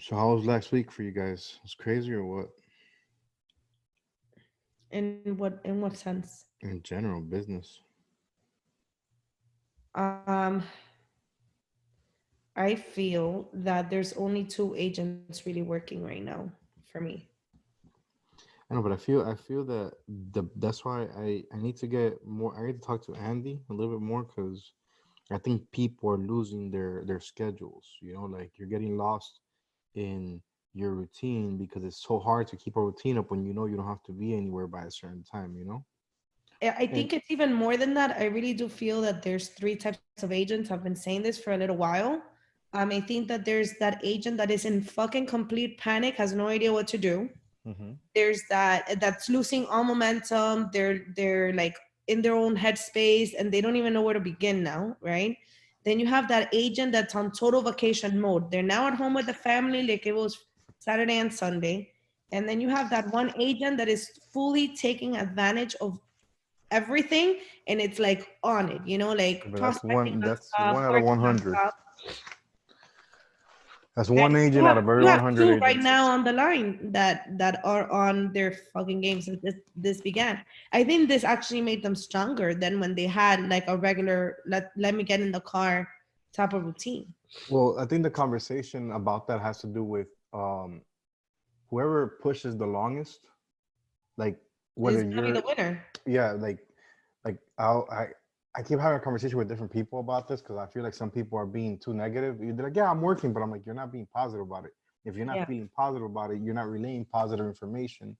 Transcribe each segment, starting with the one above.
So how was last week for you guys? It's crazy or what? In what sense? In general, business. Um, I feel that there's only two agents really working right now for me. I know, but I feel that that's why I need to get more. I need to talk to Andy a little bit more because I think people are losing their schedules. You know, like you're getting lost in your routine because it's so hard to keep a routine up when you know you don't have to be anywhere by a certain time. You know. I And think it's even more than that. I really do feel that there's three types of agents. I've been saying this for a little while. I think that there's that agent that is in fucking complete panic, has no idea what to do. hmm There's that's losing all momentum. They're like in their own headspace and they don't even know where to begin now, right? Then you have that agent that's on total vacation mode. They're now at home with the family like it was Saturday and Sunday. And then you have that one agent that is fully taking advantage of everything and it's like on it, like but that's prospecting one. That's nonstop, one out of working 100. nonstop. That's And one you agent out have of every you have 100 two right agents. now on the line that are on their fucking game since this began. I think this actually made them stronger than when they had like a regular let me get in the car type of routine. Well, I think the conversation about that has to do with whoever pushes the longest, like Is whether gonna be the you're, winner. yeah, like I keep having a conversation with different people about this because I feel like some people are being too negative. They're like, yeah, I'm working, but I'm like, you're not being positive about it. If you're not Yeah, feeling positive about it, you're not relaying positive information.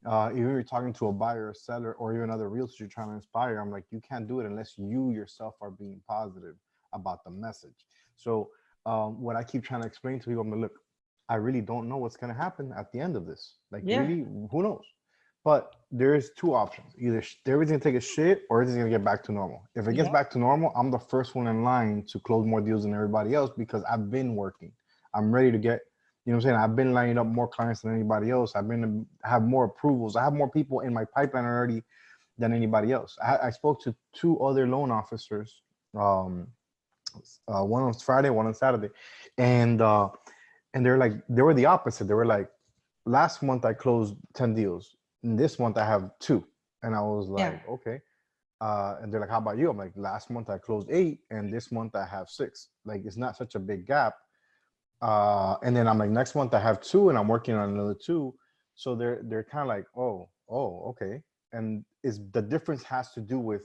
Even if you're talking to a buyer or seller or even other realtors you're trying to inspire, I'm like, you can't do it unless you yourself are being positive about the message. So what I keep trying to explain to people, I'm like, look, I really don't know what's going to happen at the end of this. Like, yeah, really, who knows? But there's two options: either everything's gonna take a shit, or everything's gonna get back to normal. If it gets yeah. back to normal, I'm the first one in line to close more deals than everybody else because I've been working. I'm ready to get, you know what I'm saying? I've been lining up more clients than anybody else. I've been have more approvals. I have more people in my pipeline already than anybody else. I spoke to two other loan officers, um, one on Friday, one on Saturday, and uh, and they're like they were the opposite. They were like, last month I closed 10 deals. And this month I have two. And I was Yeah, like, okay. And they're like, how about you? I'm like, last month I closed eight, and this month I have six. Like, it's not such a big gap. And then I'm like, next month I have two, and I'm working on another two. So they're kind of like, okay. And is the difference has to do with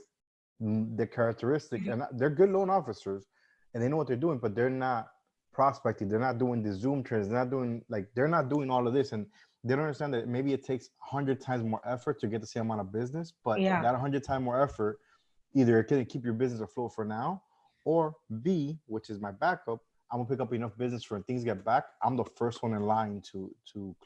the characteristic, and they're good loan officers, and they know what they're doing, but they're not prospecting. They're not doing the Zoom trends. They're not doing all of this, and they don't understand that maybe it takes 100 times more effort to get the same amount of business, but yeah. that 100 times more effort, either it can keep your business afloat for now, or B, which is my backup, I'm gonna pick up enough business for when things get back. I'm the first one in line to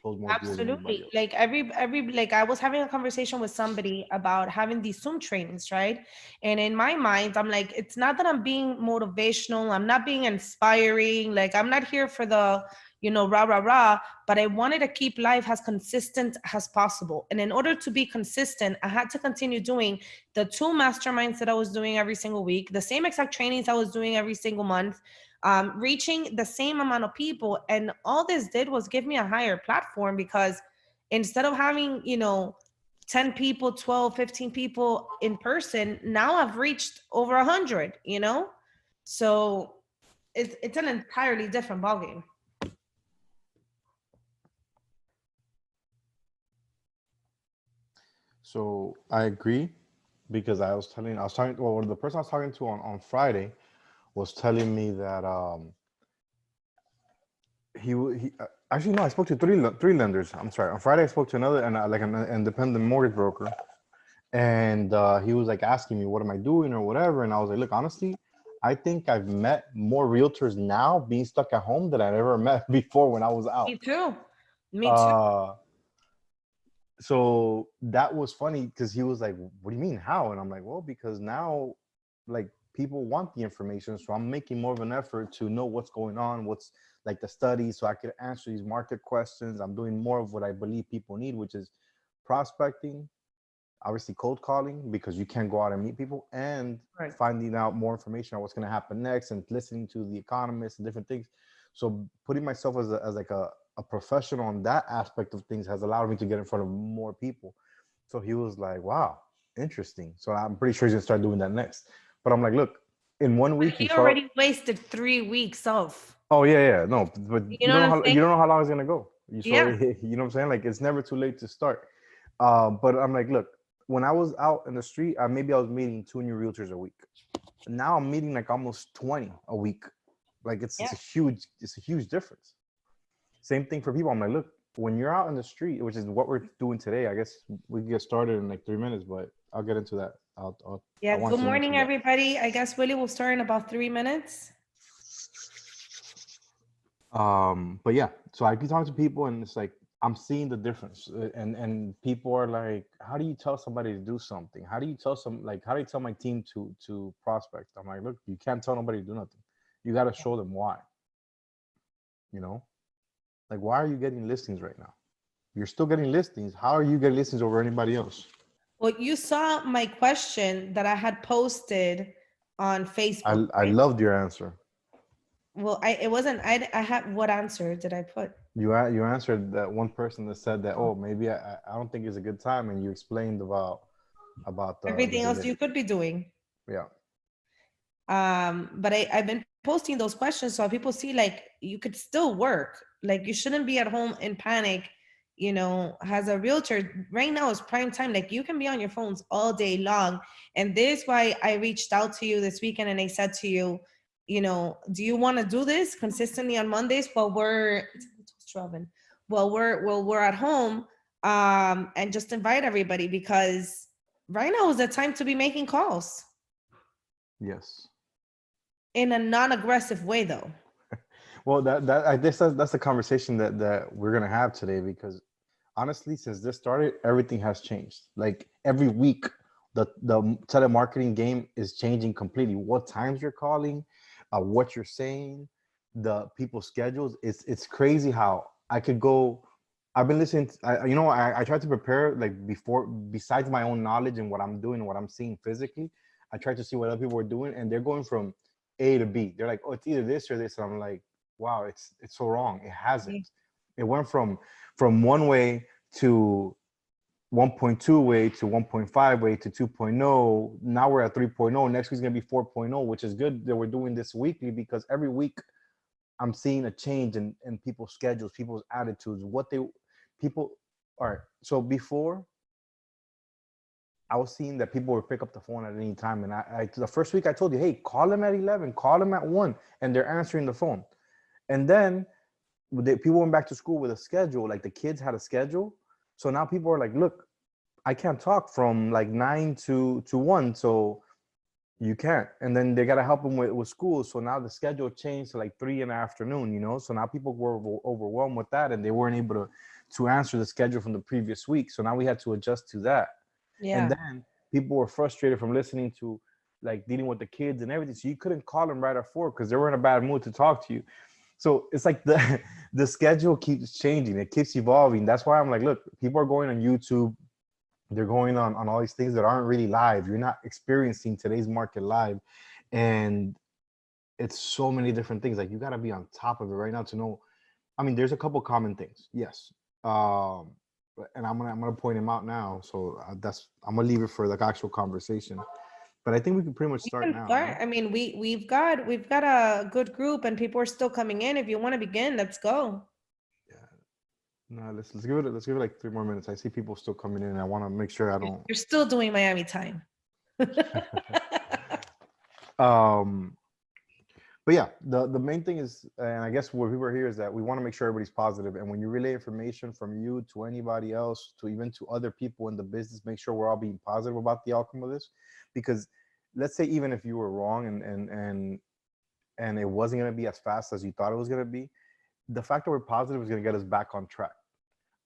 close more deals than anybody Absolutely. else. Like every like I was having a conversation with somebody about having these Zoom trainings, right? And in my mind, I'm like, it's not that I'm being motivational, I'm not being inspiring, like I'm not here for the, rah rah rah, but I wanted to keep life as consistent as possible. And in order to be consistent, I had to continue doing the two masterminds that I was doing every single week, the same exact trainings I was doing every single month, reaching the same amount of people. And all this did was give me a higher platform because instead of having, 10 people, 12, 15 people in person, now I've reached over 100. So it's an entirely different ballgame. So I agree because I was talking, well, the person I was talking to on Friday was telling me that he actually no, I spoke to three lenders. I'm sorry. On Friday I spoke to another and like an independent mortgage broker, and he was like asking me what am I doing or whatever, and I was like, look, honestly, I think I've met more realtors now being stuck at home than I ever met before when I was out. Me too. Me too. Uh, so that was funny because he was like, what do you mean how? And I'm like, well, because now like people want the information, so I'm making more of an effort to know what's going on, what's like the studies, so I could answer these market questions. I'm doing more of what I believe people need, which is prospecting, obviously cold calling because you can't go out and meet people, and Right. finding out more information on what's going to happen next and listening to the economists and different things. So putting myself as like a professional on that aspect of things has allowed me to get in front of more people. So he was like, wow, interesting. So I'm pretty sure he's gonna start doing that next. But I'm like, look, in one But week you he start. already wasted 3 weeks off. Oh yeah, no, but You know what I'm you saying? don't know how long it's gonna go. You so Yeah. you know what I'm saying? Like it's never too late to start. But I'm like, look, when I was out in the street, maybe I was meeting 2 new realtors a week. Now I'm meeting like almost 20 a week. Like Yeah. it's a huge difference. Same thing for people. I'm like, look, when you're out in the street, which is what we're doing today, I guess we can get started in like 3 minutes, but I'll get into that. I Yeah. want Good to morning, mention that. everybody. I guess Willie will start in about 3 minutes. But yeah, so I keep talking to people, and it's like I'm seeing the difference, and people are like, how do you tell somebody to do something? How do you tell how do you tell my team to prospect? I'm like, look, you can't tell nobody to do nothing. You got to show them why. You know, like why are you getting listings right now? You're still getting listings. How are you getting listings over anybody else? Well, you saw my question that I had posted on Facebook, I right? loved your answer. Well, it wasn't, I had, what answer did I put? You answered that one person that said that, oh, maybe I don't think it's a good time, and you explained about the Everything else delay. you could be doing. Yeah. But I've been posting those questions so people see like you could still work. Like you shouldn't be at home in panic, as a realtor. Right now is prime time. Like you can be on your phones all day long. And this is why I reached out to you this weekend and I said to you, do you want to do this consistently on Mondays while we're we're at home, and just invite everybody, because right now is the time to be making calls Yes. in a non-aggressive way though. Well, that I guess that's the conversation that we're gonna have today, because honestly, since this started, everything has changed. Like every week, the telemarketing game is changing completely. What times you're calling, what you're saying, the people's schedules. It's crazy how I could go. I've been listening. I tried to prepare like before, besides my own knowledge and what I'm doing and what I'm seeing physically. I tried to see what other people were doing, and they're going from A to B. They're like, oh, it's either this or this. And I'm like, wow, it's so wrong. It hasn't. It went from one way to 1.2 way to 1.5 way to 2.0. Now we're at 3.0. Next week's going to be 4.0, which is good that we're doing this weekly, because every week I'm seeing a change in people's schedules, people's attitudes, people. All right. So before, I was seeing that people would pick up the phone at any time. And the first week I told you, hey, call them at 11, call them at 1, and they're answering the phone. And then people went back to school with a schedule, like the kids had a schedule. So now people are like, look, I can't talk from like 9 to 1, so you can't. And then they got to help them with school. So now the schedule changed to like 3 in the afternoon, so now people were overwhelmed with that, and they weren't able to answer the schedule from the previous week. So now we had to adjust to that. And Yeah. then people were frustrated from listening to, like, dealing with the kids and everything, so you couldn't call them right at 4 because they were in a bad mood to talk to you. So it's like the schedule keeps changing, it keeps evolving. That's why I'm like, look, people are going on YouTube, they're going on all these things that aren't really live. You're not experiencing today's market live. And it's so many different things. Like, you got to be on top of it right now to know. I mean, there's a couple common things, yes, and I'm gonna point them out now. So I'm gonna leave it for like actual conversation. But I think we can pretty much We start can now, start. right? I mean, we've got a good group and people are still coming in. If you want to begin, let's go. Yeah. No, let's give it like 3 more minutes. I see people still coming in. I want to make sure I don't. You're still doing Miami time. um, but yeah, the main thing is, and I guess what people are here is that we want to make sure everybody's positive. And when you relay information from you to anybody else, to even to other people in the business, make sure we're all being positive about the outcome of this. Because let's say even if you were wrong and it wasn't going to be as fast as you thought it was going to be, the fact that we're positive is going to get us back on track.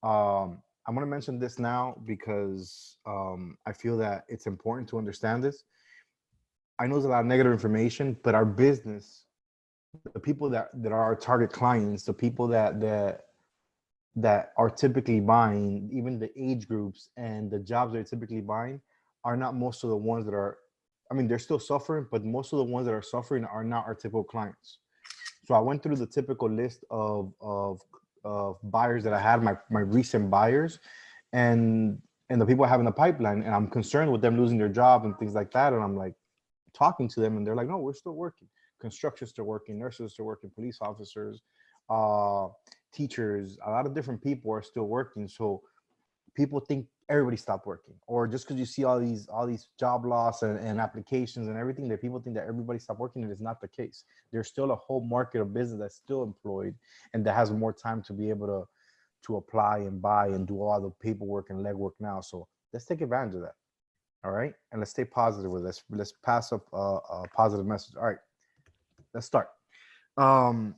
I'm going to mention this now because I feel that it's important to understand this. I know there's a lot of negative information, but our business, the people that are our target clients, the people that are typically buying, even the age groups and the jobs they're typically buying, are not most of the ones that are. I mean, they're still suffering, but most of the ones that are suffering are not our typical clients. So I went through the typical list of buyers that I had, my recent buyers, and the people I have in the pipeline, and I'm concerned with them losing their job and things like that. And I'm like talking to them, and they're like, "No, we're still working. Construction's still working. Nurses are still working. Police officers, uh, teachers, a lot of different people are still working." So people think everybody stopped working, or just because you see all these job loss and applications and everything, that people think that everybody stopped working. It is not the case. There's still a whole market of business that's still employed and that has more time to be able to apply and buy and do all the paperwork and legwork now. So let's take advantage of that. All right, and let's stay positive with this. Let's pass up a positive message. All right, let's start.